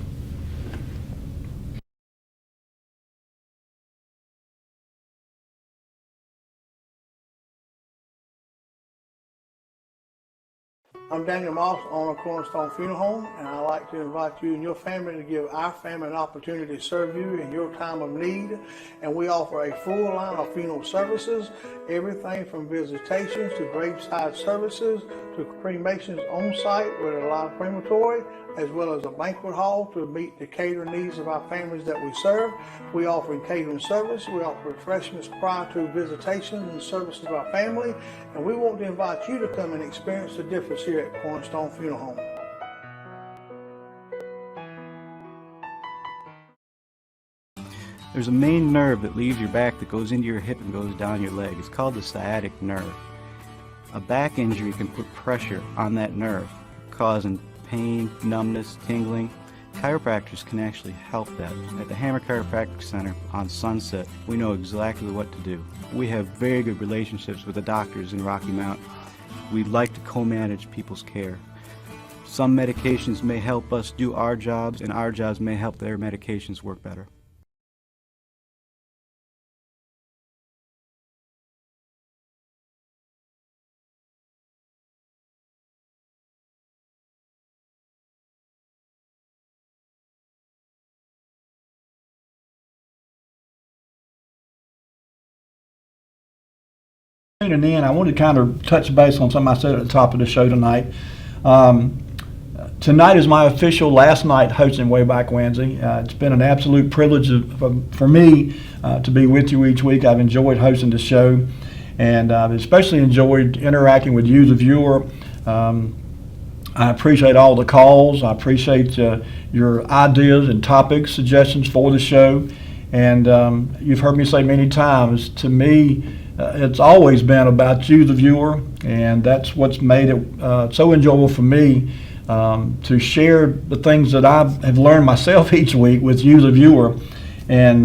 [SPEAKER 6] I'm Daniel Moss, owner of Cornerstone Funeral Home, and I'd like to invite you and your family to give our family an opportunity to serve you in your time of need. And we offer a full line of funeral services, everything from visitations to graveside services to cremations on site with a live crematory, as well as a banquet hall to meet the catering needs of our families that we serve. We offer catering service. We offer refreshments prior to visitations and services of our family. And we want to invite you to come and experience the difference here at Cornerstone Funeral Home.
[SPEAKER 7] There's a main nerve that leaves your back that goes into your hip and goes down your leg. It's called the sciatic nerve. A back injury can put pressure on that nerve, causing pain, numbness, tingling. Chiropractors can actually help that. At the Hammer Chiropractic Center on Sunset, we know exactly what to do. We have very good relationships with the doctors in Rocky Mount. We like to co-manage people's care. Some medications may help us do our jobs, and our jobs may help their medications work better.
[SPEAKER 2] Tuning in, I want to kind of touch base on something I said at the top of the show tonight. Tonight is my official last night hosting Wayback Wednesday. It's been an absolute privilege for me to be with you each week. I've enjoyed hosting the show, and I've especially enjoyed interacting with you, the viewer. I appreciate all the calls. I appreciate your ideas and topics, suggestions for the show. And you've heard me say many times, to me, it's always been about you, the viewer, and that's what's made it so enjoyable for me to share the things that I have learned myself each week with you, the viewer. And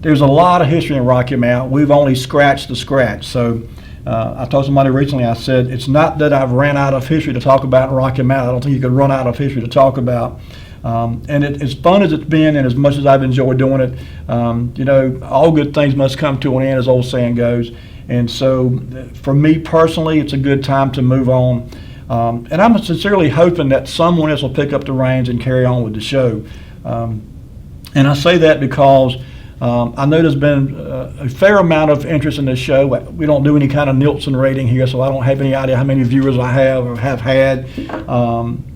[SPEAKER 2] there's a lot of history in Rocky Mount. We've only scratched the scratch. So I told somebody recently, I said, it's not that I've ran out of history to talk about in Rocky Mount. I don't think you could run out of history to talk about. And as fun as it's been, and as much as I've enjoyed doing it, all good things must come to an end, as old saying goes. And so for me personally, it's a good time to move on. And I'm sincerely hoping that someone else will pick up the reins and carry on with the show. And I say that because I know there's been a fair amount of interest in this show. We don't do any kind of Nielsen rating here, so I don't have any idea how many viewers I have or have had.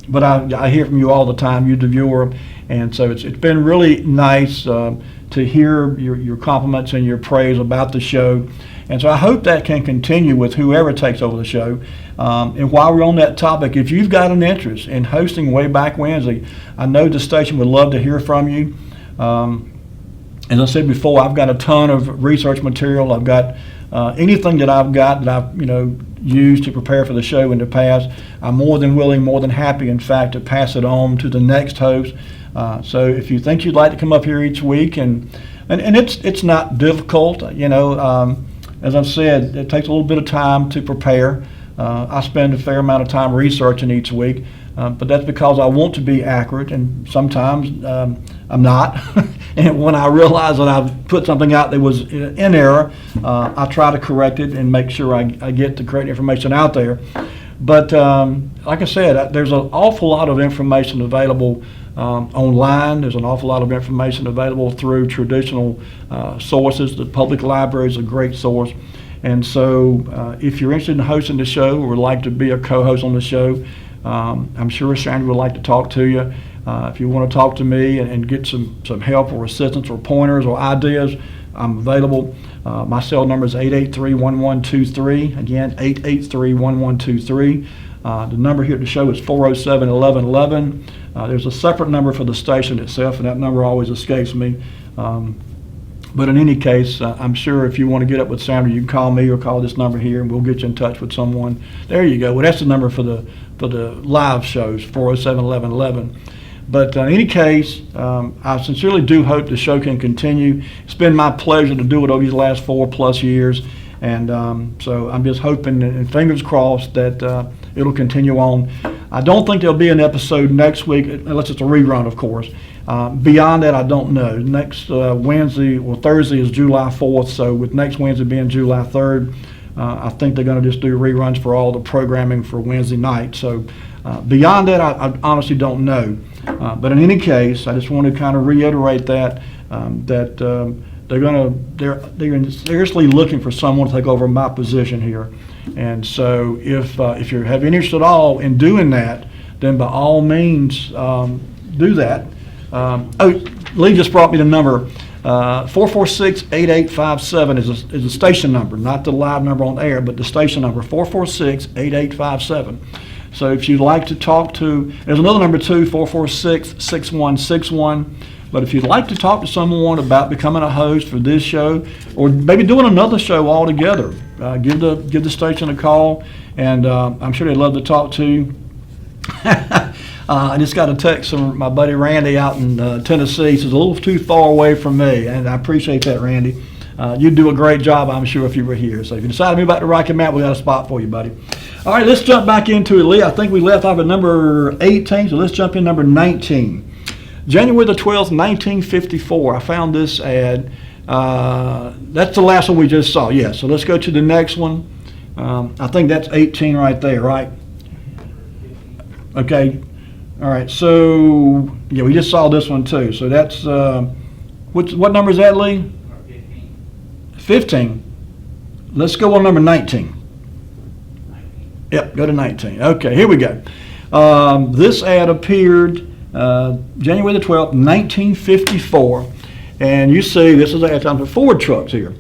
[SPEAKER 2] But I hear from you all the time, you the viewer, and so it's been really nice to hear your compliments and your praise about the show. And so I hope that can continue with whoever takes over the show. And while we're on that topic, if you've got an interest in hosting Wayback Wednesday, I know the station would love to hear from you. As I said before, I've got a ton of research material. I've got anything that I've got that I've used to prepare for the show in the past. I'm more than willing, more than happy, in fact, to pass it on to the next host. So if you think you'd like to come up here each week, and it's not difficult, as I've said, it takes a little bit of time to prepare. I spend a fair amount of time researching each week, but that's because I want to be accurate, and sometimes I'm not. And when I realize that I've put something out that was in error, I try to correct it and make sure I get the correct information out there. But like I said, there's an awful lot of information available online. There's an awful lot of information available through traditional sources. The public library is a great source. And so if you're interested in hosting the show or would like to be a co-host on the show, I'm sure Sandra would like to talk to you. If you want to talk to me and get some help or assistance or pointers or ideas, I'm available. My cell number is 883-1123. Again, 883-1123. The number here at the show is 407-1111. There's a separate number for the station itself, and that number always escapes me. But in any case, I'm sure if you want to get up with Sandra, you can call me or call this number here, and we'll get you in touch with someone. There you go. Well, that's the number for the live shows, 407-1111. But in any case, I sincerely do hope the show can continue. It's been my pleasure to do it over these last 4+ years. And so I'm just hoping, and fingers crossed, that it'll continue on. I don't think there'll be an episode next week, unless it's a rerun, of course. Beyond that, I don't know. Next Thursday is July 4th, so with next Wednesday being July 3rd, I think they're going to just do reruns for all the programming for Wednesday night. So beyond that, I honestly don't know. But in any case, I just want to kind of reiterate that they're seriously looking for someone to take over my position here. And so if you have any interest at all in doing that, then by all means do that. Lee just brought me the number. 446-8857 is a station number, not the live number on air, but the station number, 446-8857. So if you'd like to talk to, there's another number too, 446-6161. But if you'd like to talk to someone about becoming a host for this show, or maybe doing another show altogether, give the station a call, and I'm sure they'd love to talk to you. I just got a text from my buddy Randy out in Tennessee. He says, a little too far away from me, and I appreciate that, Randy. You'd do a great job, I'm sure, if you were here. So if you decide to move back to Rocky Mount, we got a spot for you, buddy. All right, let's jump back into it, Lee. I think we left off at number 18, so let's jump in number 19. January the 12th, 1954, I found this ad. That's the last one we just saw, yeah. So let's go to the next one. I think that's 18 right there, right? Okay. All right, so, yeah, we just saw this one too. So that's, what number is that, Lee? 15. Let's go on number 19. Yep, go to 19. Okay, here we go. This ad appeared January the 12th, 1954. And you see, this is an ad for Ford trucks here.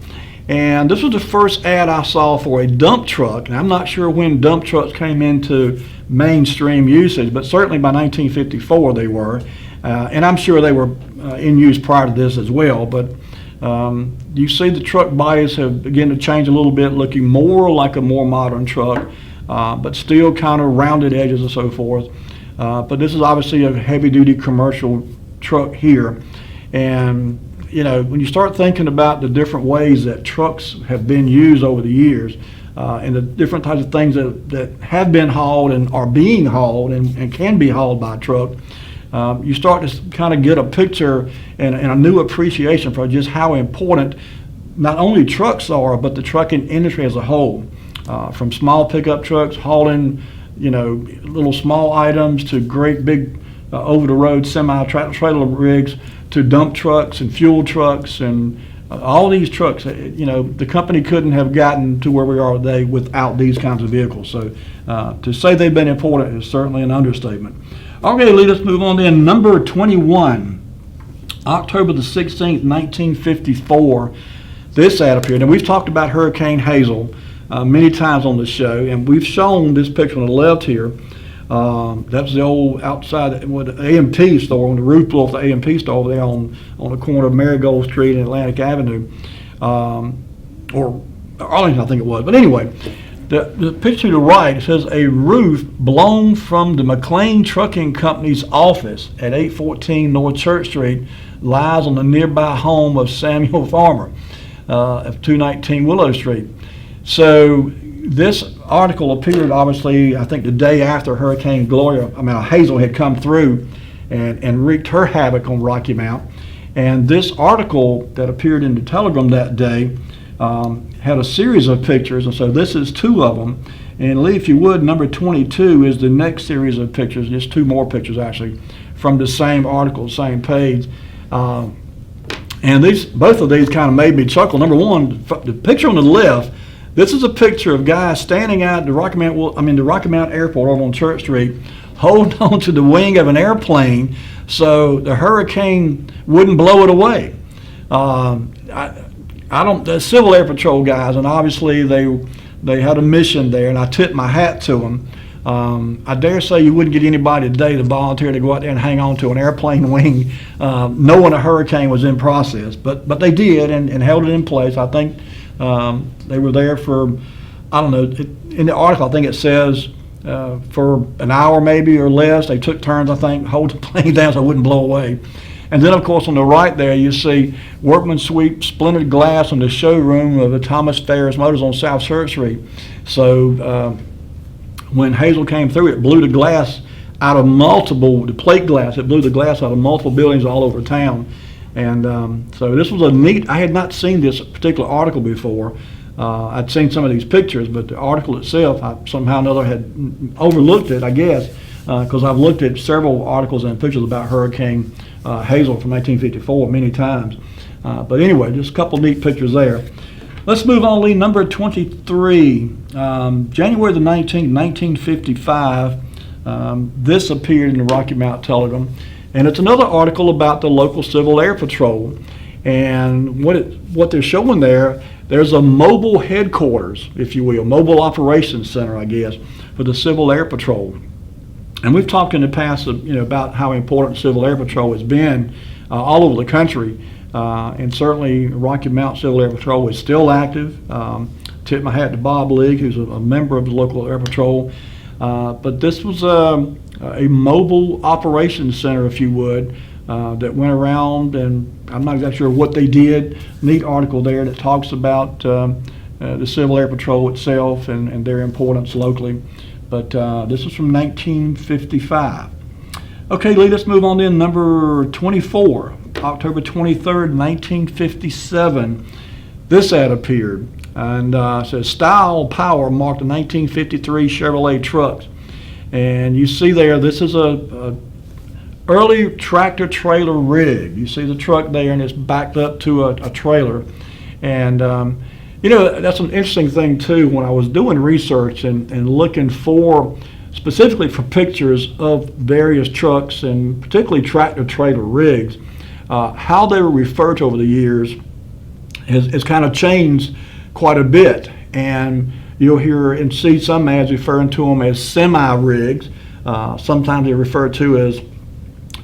[SPEAKER 2] And this was the first ad I saw for a dump truck. And I'm not sure when dump trucks came into mainstream usage, but certainly by 1954 they were. And I'm sure they were in use prior to this as well. But you see the truck bodies have begun to change a little bit, looking more like a more modern truck, but still kind of rounded edges and so forth. But this is obviously a heavy-duty commercial truck here. And, you know, when you start thinking about the different ways that trucks have been used over the years, and the different types of things that have been hauled and are being hauled and can be hauled by truck, you start to kind of get a picture and a new appreciation for just how important not only trucks are, but the trucking industry as a whole, from small pickup trucks hauling, little small items to great big over-the-road semi-trailer rigs to dump trucks and fuel trucks and all these trucks. The company couldn't have gotten to where we are today without these kinds of vehicles. So to say they've been important is certainly an understatement. Okay, Lee, let's move on then. Number 21, October the 16th, 1954. This ad appeared, and we've talked about Hurricane Hazel many times on the show, and we've shown this picture on the left here. That's the old outside the A&P store, on the roof below the A&P store over there on the corner of Marigold Street and Atlantic Avenue, or Arlington, I think it was. But anyway, the picture to the right says a roof blown from the McLean Trucking Company's office at 814 North Church Street lies on the nearby home of Samuel Farmer of 219 Willow Street. So this article appeared, obviously, I think the day after Hurricane Hazel had come through and wreaked her havoc on Rocky Mount. And this article that appeared in the Telegram that day had a series of pictures, and so this is two of them. And Lee, if you would, number 22 is the next series of pictures, just two more pictures actually, from the same article, same page. And both of these kind of made me chuckle. Number one, the picture on the left, this is a picture of guys standing out the Rocky Mount Airport over on Church Street, holding on to the wing of an airplane so the hurricane wouldn't blow it away. The Civil Air Patrol guys, and obviously they had a mission there, and I tip my hat to them. I dare say you wouldn't get anybody today to volunteer to go out there and hang on to an airplane wing, knowing a hurricane was in process. But they did and held it in place. I think they were there for, I don't know, in the article I think it says for an hour maybe or less. They took turns, I think, hold the plane down so it wouldn't blow away. And then, of course, on the right there, you see workmen sweep splintered glass on the showroom of the Thomas Ferris Motors on South Church Street. So when Hazel came through, it blew the glass out of the plate glass, it blew the glass out of multiple buildings all over town. And so this was I had not seen this particular article before. I'd seen some of these pictures, but the article itself, I somehow or another had overlooked it, I guess, because I've looked at several articles and pictures about Hurricane Hazel from 1954 many times. But anyway, just a couple neat pictures there. Let's move on, Lee. Number 23, January the 19th, 1955. This appeared in the Rocky Mount Telegram. And it's another article about the local Civil Air Patrol. And what they're showing there's a mobile headquarters, if you will, mobile operations center, I guess, for the Civil Air Patrol. And we've talked in the past, about how important Civil Air Patrol has been all over the country. And certainly Rocky Mount Civil Air Patrol is still active. Tip my hat to Bob League, who's a member of the local Air Patrol. But this was a mobile operations center, if you would, that went around, and I'm not exactly sure what they did. Neat article there that talks about the Civil Air Patrol itself and their importance locally. But this was from 1955. Okay, Lee, let's move on then. Number 24, October 23rd, 1957. This ad appeared, and says Style Power marked the 1953 Chevrolet trucks. And you see there, this is a early tractor trailer rig. You see the truck there, and it's backed up to a trailer. And that's an interesting thing too. When I was doing research and looking specifically for pictures of various trucks and particularly tractor trailer rigs, how they were referred to over the years has kind of changed quite a bit. And you'll hear and see some ads referring to them as semi-rigs. Sometimes they're referred to as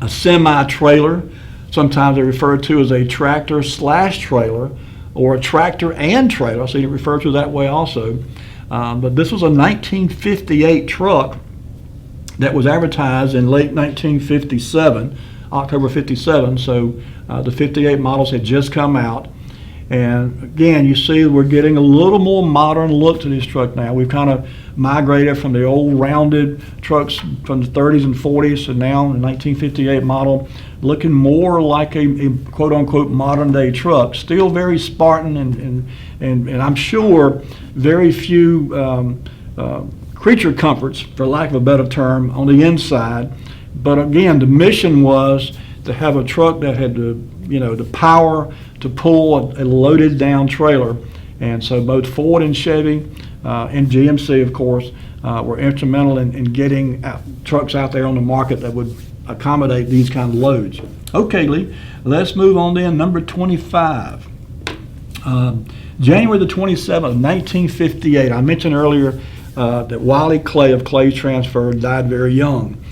[SPEAKER 2] a semi-trailer. Sometimes they're referred to as a tractor/trailer or a tractor and trailer. So you refer to it that way also. But this was a 1958 truck that was advertised in late 1957, October 57. So the 58 models had just come out. And again, you see we're getting a little more modern look to this truck now. We've kind of migrated from the old rounded trucks from the 30s and 40s to now the 1958 model, looking more like a quote-unquote modern-day truck. Still very Spartan, and I'm sure very few creature comforts, for lack of a better term, on the inside. But again, the mission was to have a truck that had the power to pull a loaded down trailer. And so both Ford and Chevy and GMC, of course, were instrumental in getting trucks out there on the market that would accommodate these kind of loads. Okay, Lee, let's move on then. Number 25. January the 27th, 1958. I mentioned earlier that Wiley Clay of Clay's Transfer died very young.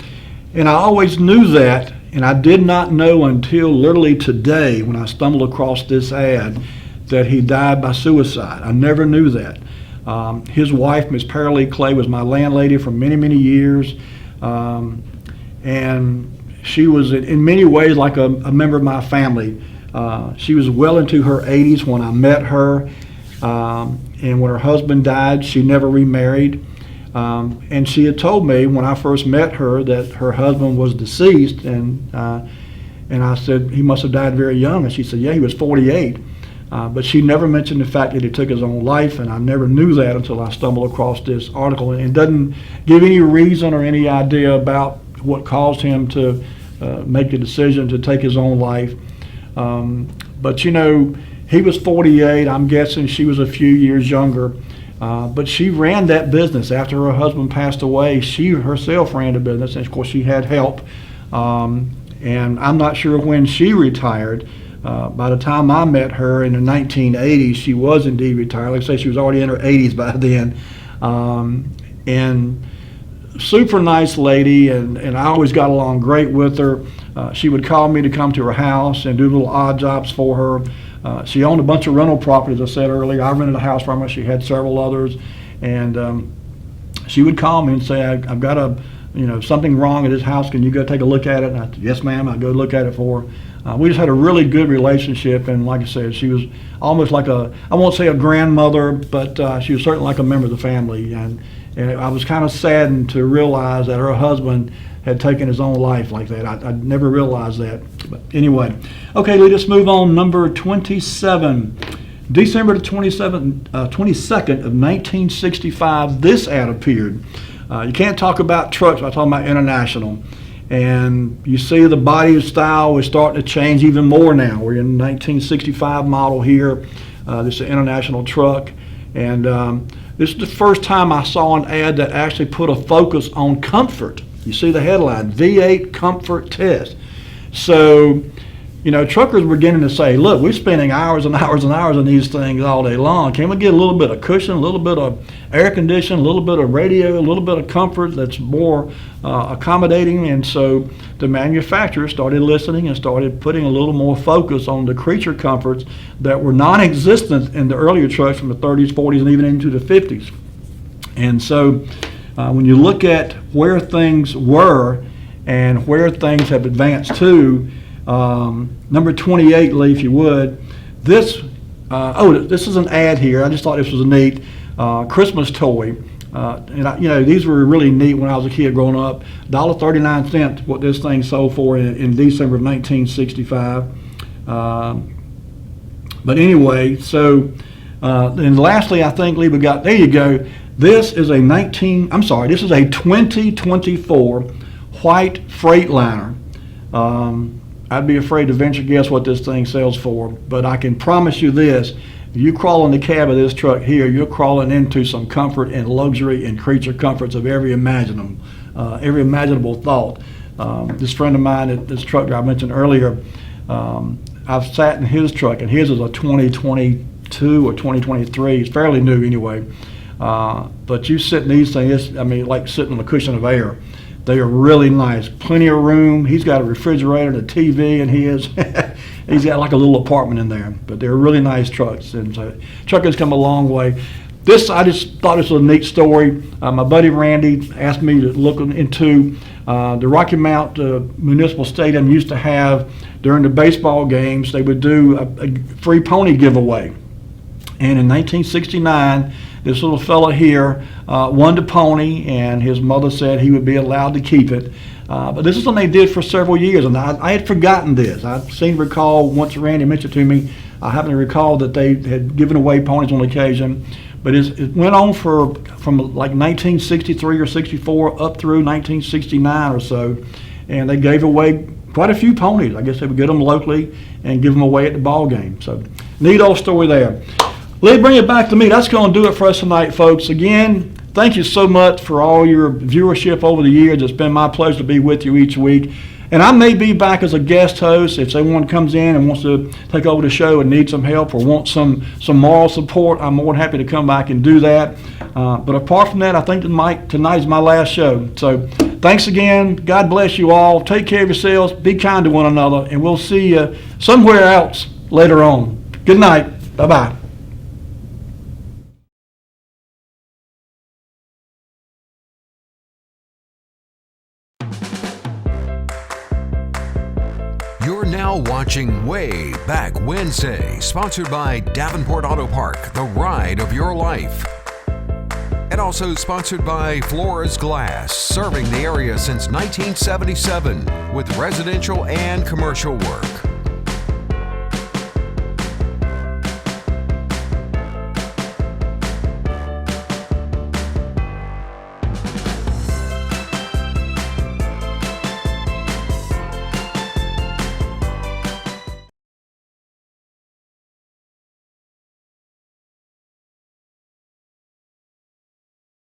[SPEAKER 2] And I always knew that, and I did not know until literally today when I stumbled across this ad that he died by suicide. I never knew that. His wife, Miss Paralee Clay, was my landlady for many, many years. And she was in many ways like a member of my family. She was well into her 80s when I met her. And when her husband died, she never remarried. And she had told me when I first met her that her husband was deceased, and I said, he must have died very young. And she said, yeah, he was 48. But she never mentioned the fact that he took his own life, and I never knew that until I stumbled across this article. And it doesn't give any reason or any idea about what caused him to make the decision to take his own life. But he was 48. I'm guessing she was a few years younger. But she ran that business after her husband passed away. She herself ran the business, and of course she had help. And I'm not sure when she retired. By the time I met her in the 1980s, she was indeed retired. Like I say, she was already in her 80s by then. And super nice lady, and I always got along great with her. She would call me to come to her house and do little odd jobs for her. She owned a bunch of rental properties, I said earlier. I rented a house from her. She had several others. And she would call me and say, I've got something wrong at this house. Can you go take a look at it? And I said, yes, ma'am. I'd go look at it for her. We just had a really good relationship. And like I said, she was almost like I won't say a grandmother, but she was certainly like a member of the family. And I was kind of saddened to realize that her husband had taken his own life like that. I never realized that. But anyway, okay, let's move on. Number 27. December the 22nd of 1965, this ad appeared. You can't talk about trucks without talking about International. And you see the body style is starting to change even more now. We're in 1965 model here. This is an International truck. And this is the first time I saw an ad that actually put a focus on comfort. You see the headline, V8 Comfort Test. So, truckers were beginning to say, look, we're spending hours and hours and hours on these things all day long. Can we get a little bit of cushion, a little bit of air conditioning, a little bit of radio, a little bit of comfort that's more accommodating? And so the manufacturers started listening and started putting a little more focus on the creature comforts that were non-existent in the earlier trucks from the 30s, 40s, and even into the 50s. And so when you look at where things were and where things have advanced to, number 28, Lee, if you would. This is an ad here. I just thought this was a neat Christmas toy. And these were really neat when I was a kid growing up. $1.39 what this thing sold for in December of 1965. But anyway, so and lastly, I think, Lee, we got, there you go. This is a 2024 white Freightliner. I'd be afraid to venture guess what this thing sells for, but I can promise you this: if you crawl in the cab of this truck here, you're crawling into some comfort and luxury and creature comforts of every imaginable thought. This friend of mine, this truck driver I mentioned earlier, I've sat in his truck, and his is a 2022 or 2023. It's fairly new anyway. But you sit in these things, like sitting on a cushion of air. They are really nice. Plenty of room. He's got a refrigerator and a TV, and he's got like a little apartment in there. But they're really nice trucks, and so truck has come a long way. I just thought this was a neat story. My buddy Randy asked me to look into The Rocky Mount Municipal Stadium used to have, during the baseball games, they would do a free pony giveaway. And in 1969, this little fella here won the pony, and his mother said he would be allowed to keep it. But this is something they did for several years, and I had forgotten this. I seem to recall, once Randy mentioned to me, I happen to recall that they had given away ponies on occasion. But it went on from like 1963 or 64 up through 1969 or so, and they gave away quite a few ponies. I guess they would get them locally and give them away at the ball game. So neat old story there. Lee, bring it back to me. That's going to do it for us tonight, folks. Again, thank you so much for all your viewership over the years. It's been my pleasure to be with you each week. And I may be back as a guest host if someone comes in and wants to take over the show and needs some help or wants some moral support. I'm more than happy to come back and do that. But apart from that, I think tonight is my last show. So thanks again. God bless you all. Take care of yourselves. Be kind to one another. And we'll see you somewhere else later on. Good night. Bye-bye.
[SPEAKER 1] You're now watching Way Back Wednesday, sponsored by Davenport Auto Park, the ride of your life. And also sponsored by Flores Glass, serving the area since 1977 with residential and commercial work.